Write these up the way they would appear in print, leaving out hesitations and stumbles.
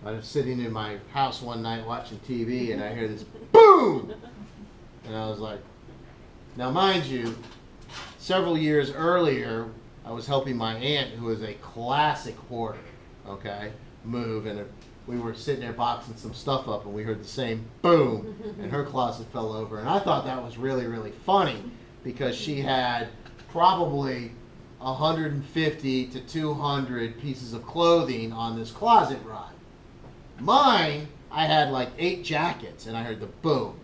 I was sitting in my house one night watching TV and I hear this boom! And I was like, now mind you, several years earlier, I was helping my aunt, who is a classic hoarder, okay, move, and we were sitting there boxing some stuff up and we heard the same boom and her closet fell over. And I thought that was really, really funny because she had probably 150 to 200 pieces of clothing on this closet rod. Mine, I had like 8 jackets and I heard the boom.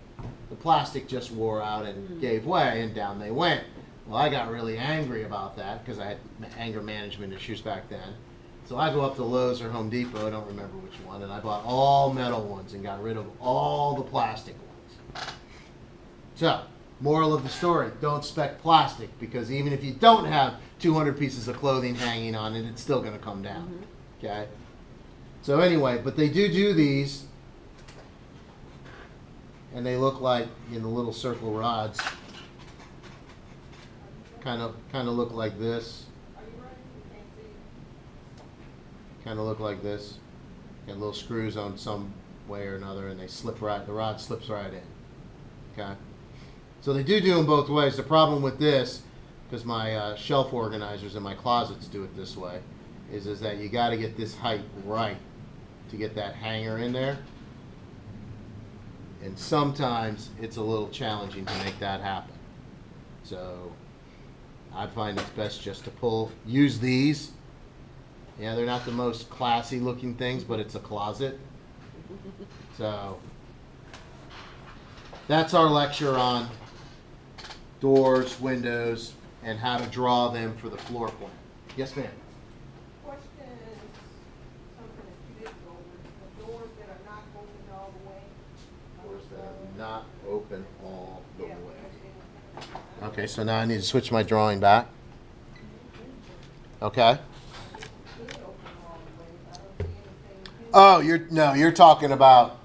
The plastic just wore out and gave way and down they went. Well, I got really angry about that because I had anger management issues back then. So I go up to Lowe's or Home Depot, I don't remember which one, and I bought all metal ones and got rid of all the plastic ones. So, moral of the story, don't spec plastic because even if you don't have 200 pieces of clothing hanging on it, it's still going to come down. Okay? So anyway, but they do these, and they look like in the little circle rods. Kind of look like this. Kind of look like this. Got little screws on some way or another, and they slip right. The rod slips right in. Okay. So they do them both ways. The problem with this, because my shelf organizers in my closets do it this way, is that you got to get this height right to get that hanger in there. And sometimes it's a little challenging to make that happen. So I find it's best just to use these. Yeah, they're not the most classy looking things, but it's a closet. So that's our lecture on doors, windows, and how to draw them for the floor plan. Yes, ma'am. Question is something that you didn't go over. The doors that are not open all the way. Doors that are not open all the way. Okay, so now I need to switch my drawing back. Okay. Oh, you're talking about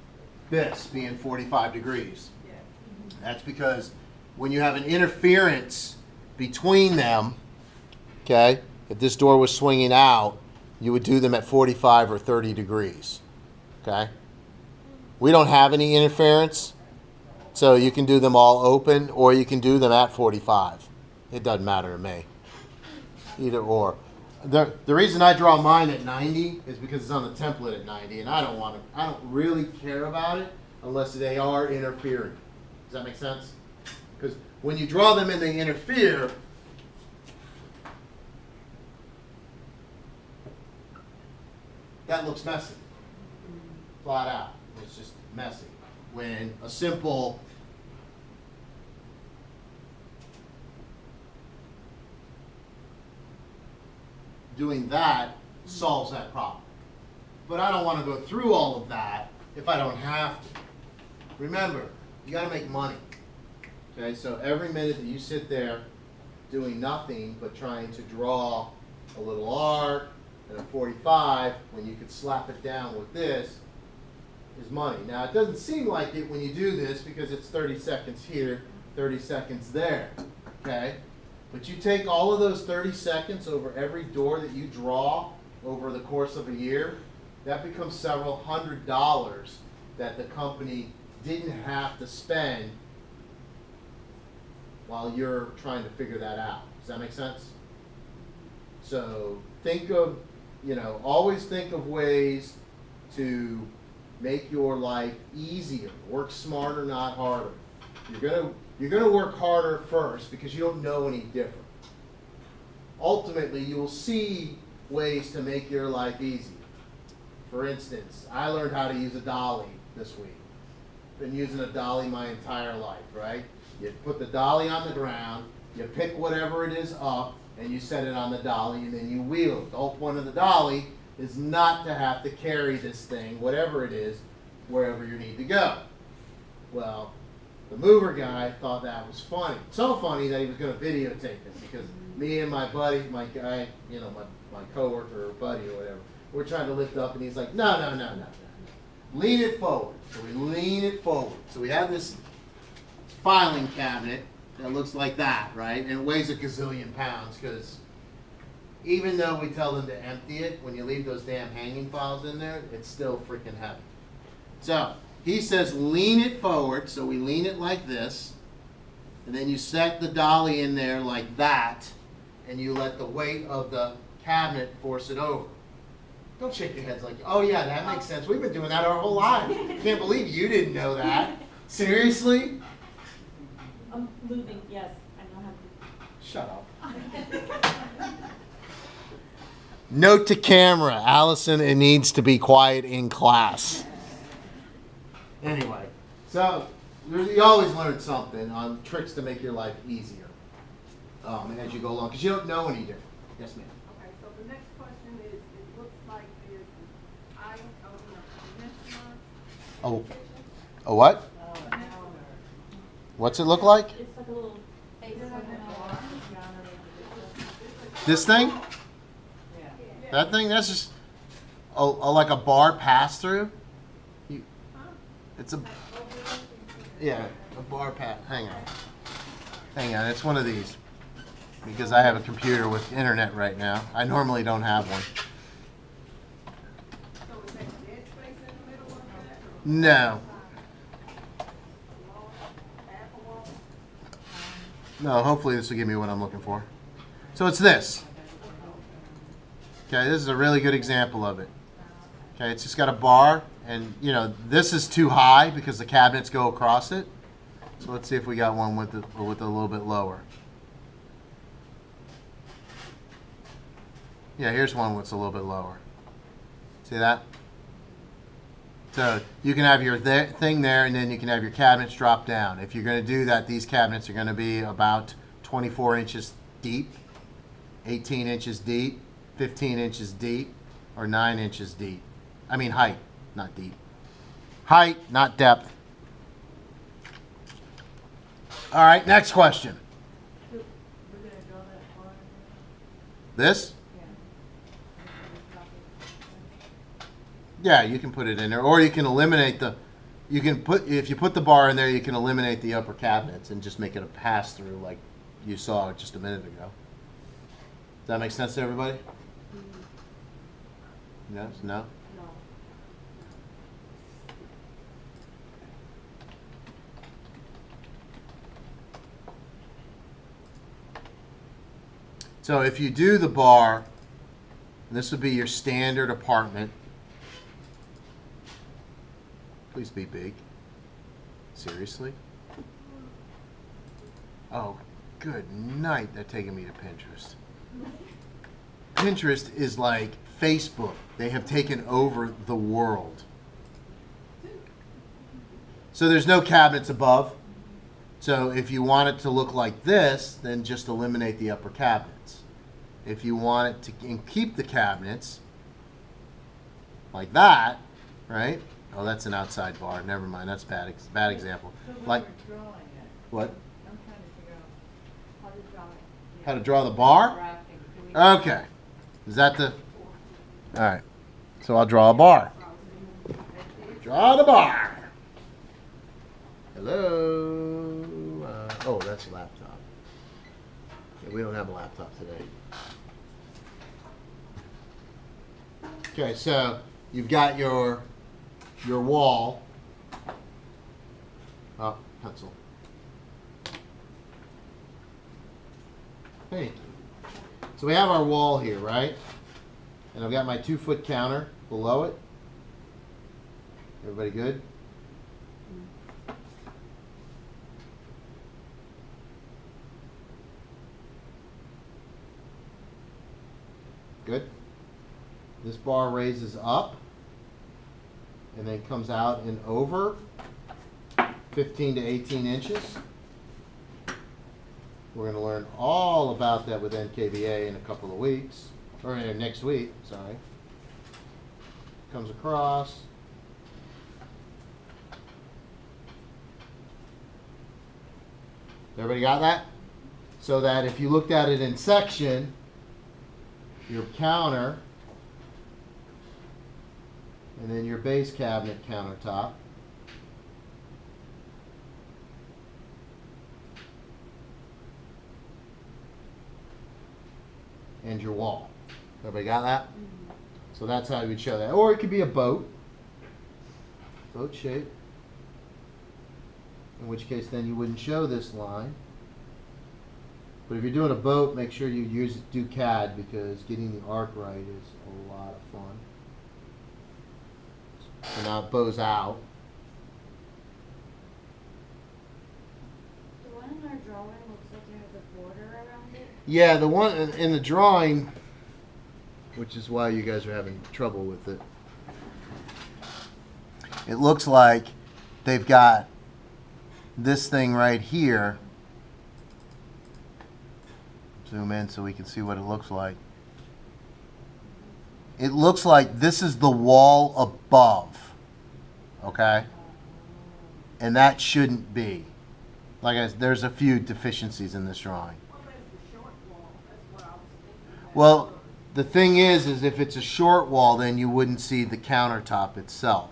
this being 45 degrees. That's because when you have an interference between them, okay, if this door was swinging out, you would do them at 45 or 30 degrees, okay? We don't have any interference, so you can do them all open or you can do them at 45. It doesn't matter to me, either or. The reason I draw mine at 90 is because it's on the template at 90, and I don't really care about it unless they are interfering. Does that make sense? Because when you draw them and they interfere, that looks messy. Flat out. It's just messy. When a simple doing that solves that problem. But I don't want to go through all of that if I don't have to. Remember, you got to make money. Okay, so every minute that you sit there doing nothing but trying to draw a little arc and a 45, when you could slap it down with this, is money. Now, it doesn't seem like it when you do this because it's 30 seconds here, 30 seconds there. Okay? But you take all of those 30 seconds over every door that you draw over the course of a year, that becomes several $100s that the company didn't have to spend while you're trying to figure that out. Does that make sense? So think of, always think of ways to make your life easier. Work smarter, not harder. You're gonna work harder first because you don't know any different. Ultimately, you will see ways to make your life easier. For instance, I learned how to use a dolly this week. Been using a dolly my entire life, right? You put the dolly on the ground, you pick whatever it is up, and you set it on the dolly, and then you wheel it. The whole point of the dolly is not to have to carry this thing, whatever it is, wherever you need to go. Well, the mover guy thought that was funny. So funny that he was going to videotape it because me and my buddy, my guy, my coworker or buddy or whatever, we're trying to lift up, and he's like, no. Lean it forward. So we lean it forward. So we have this filing cabinet that looks like that, right? And it weighs a gazillion pounds because even though we tell them to empty it, when you leave those damn hanging files in there, it's still freaking heavy. So he says lean it forward, so we lean it like this, and then you set the dolly in there like that, and you let the weight of the cabinet force it over. Don't shake your heads like, oh yeah, that makes sense. We've been doing that our whole lives. Can't believe you didn't know that. Seriously? I'm moving, yes, I know how to. Shut up. Note to camera, Allison, it needs to be quiet in class. Anyway, so you always learn something on tricks to make your life easier as you go along, because you don't know any different. Yes, ma'am. Okay, so the next question is, it looks like there's an eye, a Oh, a what? What's it look like? It's like a little face on the bar. This thing? Yeah. That thing? That's just like a bar pass through. It's a bar pass. Hang on. It's one of these because I have a computer with internet right now. I normally don't have one. So is that dead space in the middle of that? No. Half a wall? No. Hopefully this will give me what I'm looking for. So it's this. Okay, this is a really good example of it. Okay, it's just got a bar, and you know this is too high because the cabinets go across it. So let's see if we got one with a little bit lower. Yeah, here's one that's a little bit lower. See that? So you can have your thing there, and then you can have your cabinets drop down. If you're going to do that, these cabinets are going to be about 24 inches deep, 18 inches deep, 15 inches deep, or 9 inches deep. I mean height, not deep. Height, not depth. All right, next question. We're gonna draw that bar. This? Yeah. Yeah, you can put it in there, or you can eliminate the. You can put if you put the bar in there, you can eliminate the upper cabinets and just make it a pass through like you saw just a minute ago. Does that make sense to everybody? Yes? No? No. So if you do the bar, this would be your standard apartment. Please be big. Seriously? Oh, good night. They're taking me to Pinterest. Pinterest is like Facebook. They have taken over the world. So there's no cabinets above. So if you want it to look like this, then just eliminate the upper cabinets. If you want it to keep the cabinets like that, right? Oh, that's an outside bar. Never mind. That's bad example. So when Like we're drawing it, what? I'm trying to figure out how to draw it. How to draw the bar? Drafting. Do we- Okay. Is that the? All right. So I'll draw a bar. Draw the bar. Hello. Oh, that's a laptop. Yeah, we don't have a laptop today. Okay, so you've got your wall. Oh, pencil. Thank you. So we have our wall here, right? And I've got my 2-foot counter below it. Everybody good? Good. This bar raises up and then comes out and over 15 to 18 inches. We're going to learn all about that with NKVA in a couple of weeks, or next week, sorry. Comes across. Everybody got that? So that if you looked at it in section, your counter, and then your base cabinet countertop, and your wall. Everybody got that? Mhm. So that's how you would show that. Or it could be a boat shape, in which case then you wouldn't show this line. But if you're doing a boat, make sure you do CAD, because getting the arc right is a lot of fun. So now it bows out. The one in our drawing looks like it has a border around it. Yeah, the one in the drawing, which is why you guys are having trouble with it. It looks like they've got this thing right here. Zoom in so we can see what it looks like. It looks like this is the wall above, okay? And that shouldn't be. There's a few deficiencies in this drawing. Well, there's the short wall, that's what I was thinking. Well, the thing is if it's a short wall, then you wouldn't see the countertop itself.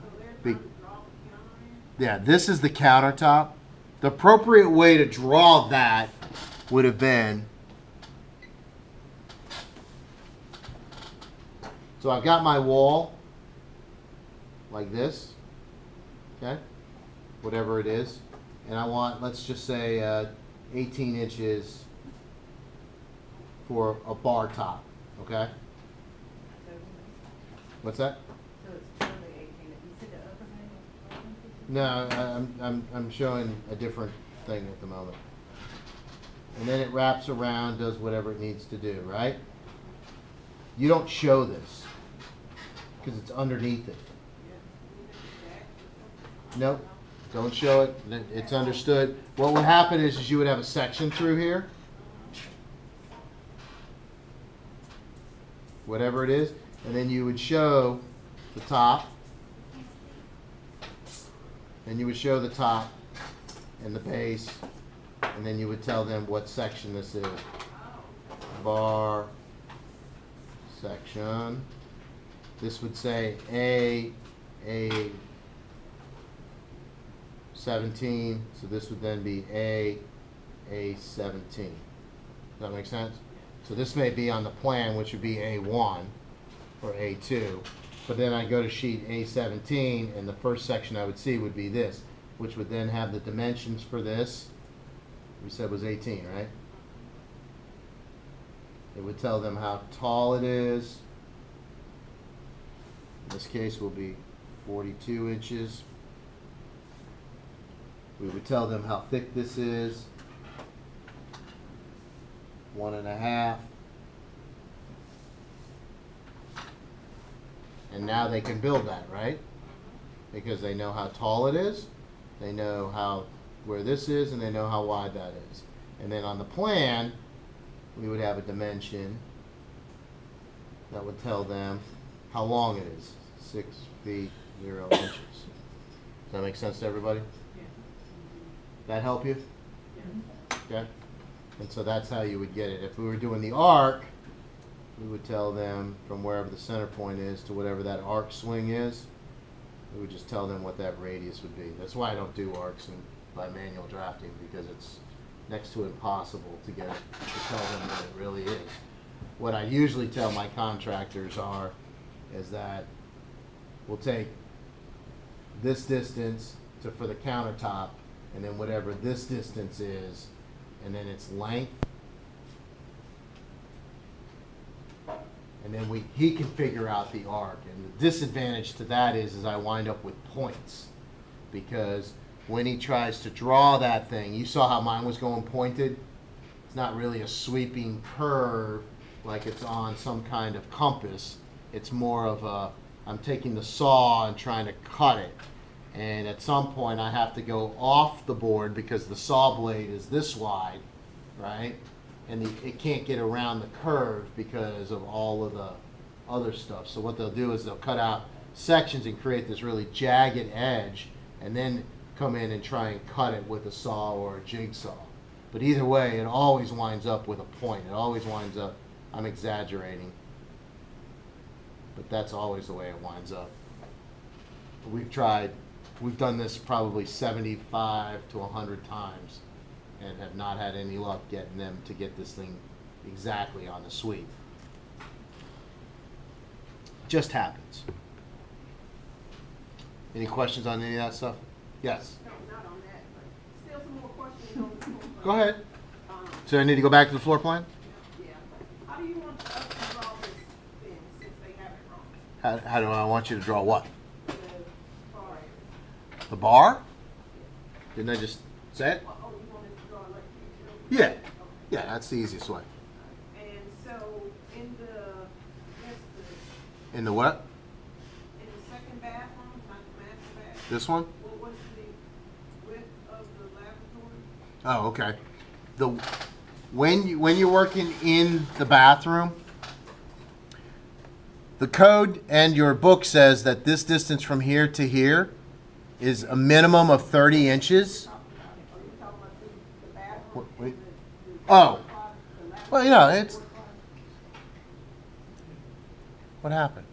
So they're Be- trying to draw the counter in? Yeah, this is the countertop. The appropriate way to draw that would have been, so I've got my wall like this, okay, whatever it is, and I want, let's just say 18 inches for a bar top, okay? What's that? So it's totally 18. You said the overhang was 12 inches? No, I'm showing a different thing at the moment. And then it wraps around, does whatever it needs to do, right? You don't show this because it's underneath it. Nope, don't show it. It's understood. What would happen is you would have a section through here, whatever it is, and then you would show the top. Then you would show the top and the base, and then you would tell them what section this is. Bar section. This would say A 17, so this would then be A 17. Does that make sense? So this may be on the plan, which would be A1 or A2, but then I go to sheet A17, and the first section I would see would be this, which would then have the dimensions for this. We said was 18, right? It would tell them how tall it is. In this case will be 42 inches. We would tell them how thick this is. 1.5. And now they can build that, right? Because they know how tall it is, they know where this is, and they know how wide that is. And then on the plan, we would have a dimension that would tell them how long it is. 6 feet 0 inches. Does that make sense to everybody? That help you? Okay. And so that's how you would get it. If we were doing the arc, we would tell them from wherever the center point is to whatever that arc swing is. We would just tell them what that radius would be. That's why I don't do arcs by manual drafting, because it's next to impossible to tell them what it really is. What I usually tell my contractors is that we'll take this distance for the countertop, and then whatever this distance is, and then its length, and then he can figure out the arc. And the disadvantage to that is I wind up with points, because when he tries to draw that thing, you saw how mine was going pointed. It's not really a sweeping curve like it's on some kind of compass. It's more of I'm taking the saw and trying to cut it. And at some point I have to go off the board because the saw blade is this wide, right? And it can't get around the curve because of all of the other stuff. So what they'll do is they'll cut out sections and create this really jagged edge, and then come in and try and cut it with a saw or a jigsaw. But either way, it always winds up with a point. It always winds up, I'm exaggerating, but that's always the way it winds up. We've done this probably 75 to 100 times and have not had any luck getting them to get this thing exactly on the sweep. Just happens. Any questions on any of that stuff? Yes. No, not on that, but still some more questions on the floor plan. Go ahead. Um, So I need to go back to the floor plan? yeah, how do you want us to draw this then, since they have it wrong? How do I want you to draw what? The bar area. The bar? Didn't I just say it? Oh, you wanted to draw like you showed? Yeah. Okay. Yeah, that's the easiest way. And so in the, In the what? in the second bathroom, not the master bathroom, This one? what's the width of the lavatory? Oh, okay. When you're working in the bathroom, the code and your book says that this distance from here to here is a minimum of 30 inches. Are you talking about the bathroom? Wait. and the Oh. closet, the lavatory? Well, you know, it's... What happened?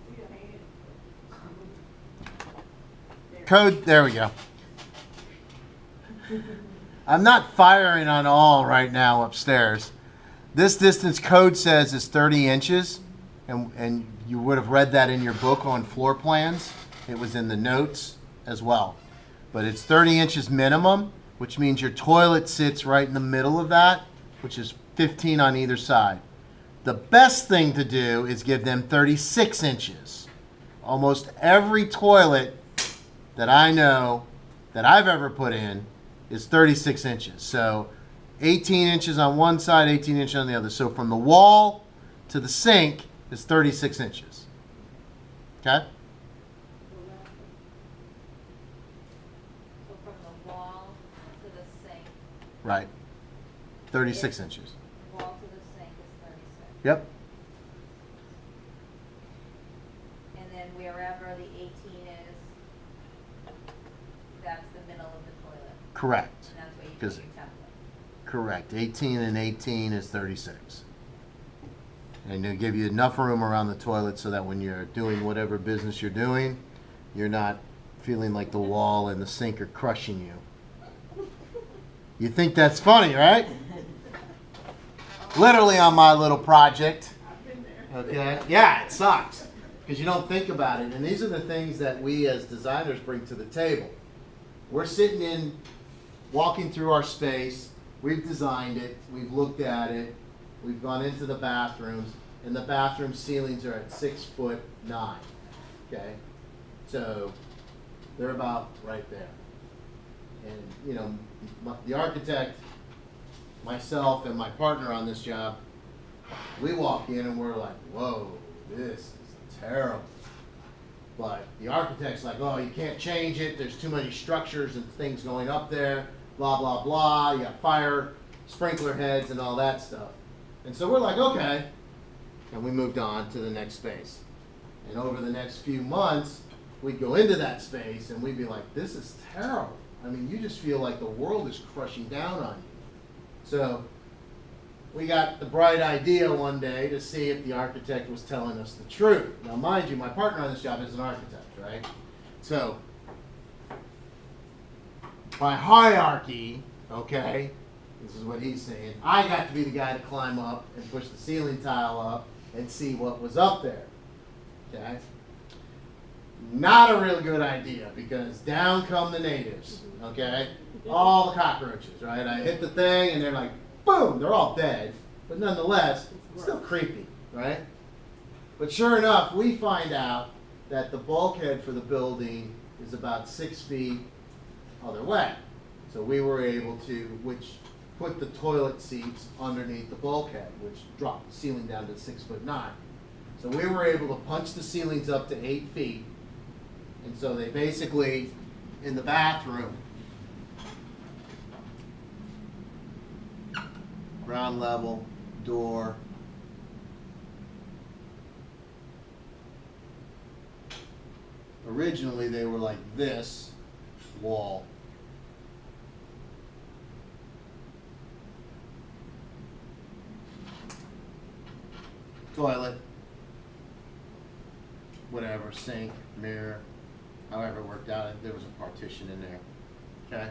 See your hand? Code, there we go. I'm not firing on all right now upstairs. This distance code says is 30 inches, and you would have read that in your book on floor plans. It was in the notes as well. But it's 30 inches minimum, which means your toilet sits right in the middle of that, which is 15 on either side. The best thing to do is give them 36 inches. Almost every toilet that I know that I've ever put in is 36 inches. So 18 inches on one side, 18 inches on the other. So from the wall to the sink is 36 inches. Okay? So from the wall to the sink, Right. 36 inches. wall to the sink is 36. Yep. And then wherever the 18 is, that's the middle of the toilet. Correct. And that's where you Because put your template. correct. 18 and 18 is 36. And they'll give you enough room around the toilet so that when you're doing whatever business you're doing, you're not feeling like the wall and the sink are crushing you. You think that's funny, right? Literally on my little project. Okay. Yeah, it sucks because you don't think about it. And these are the things that we as designers bring to the table. We're sitting in, walking through our space. We've designed it. We've looked at it. We've gone into the bathrooms, and the bathroom ceilings are at 6'9". Okay, so they're about right there. And you know, the architect, myself, and my partner on this job, we walk in and we're like, "Whoa, this is terrible." But the architect's like, "Oh, you can't change it. There's too many structures and things going up there. Blah blah blah. You got fire sprinkler heads and all that stuff." And so we're like, okay. And we moved on to the next space. And over the next few months, we'd go into that space and we'd be like, this is terrible. I mean, you just feel like the world is crushing down on you. So we got the bright idea one day to see if the architect was telling us the truth. Now, mind you, my partner on this job is an architect, right? So by hierarchy, okay, this is what he's saying, I got to be the guy to climb up and push the ceiling tile up and see what was up there. Okay? Not a real good idea because down come the natives. Okay? All the cockroaches, right? I hit the thing and they're like, boom, they're all dead. But nonetheless, it's still creepy, right? But sure enough, we find out that the bulkhead for the building is about 6 feet other way. So we were able to, put the toilet seats underneath the bulkhead, which dropped the ceiling down to 6'9". So we were able to punch the ceilings up to 8 feet. And so they basically, in the bathroom, ground level, door, originally they were like this, wall. Toilet, whatever, sink, mirror, however it worked out, there was a partition in there, okay?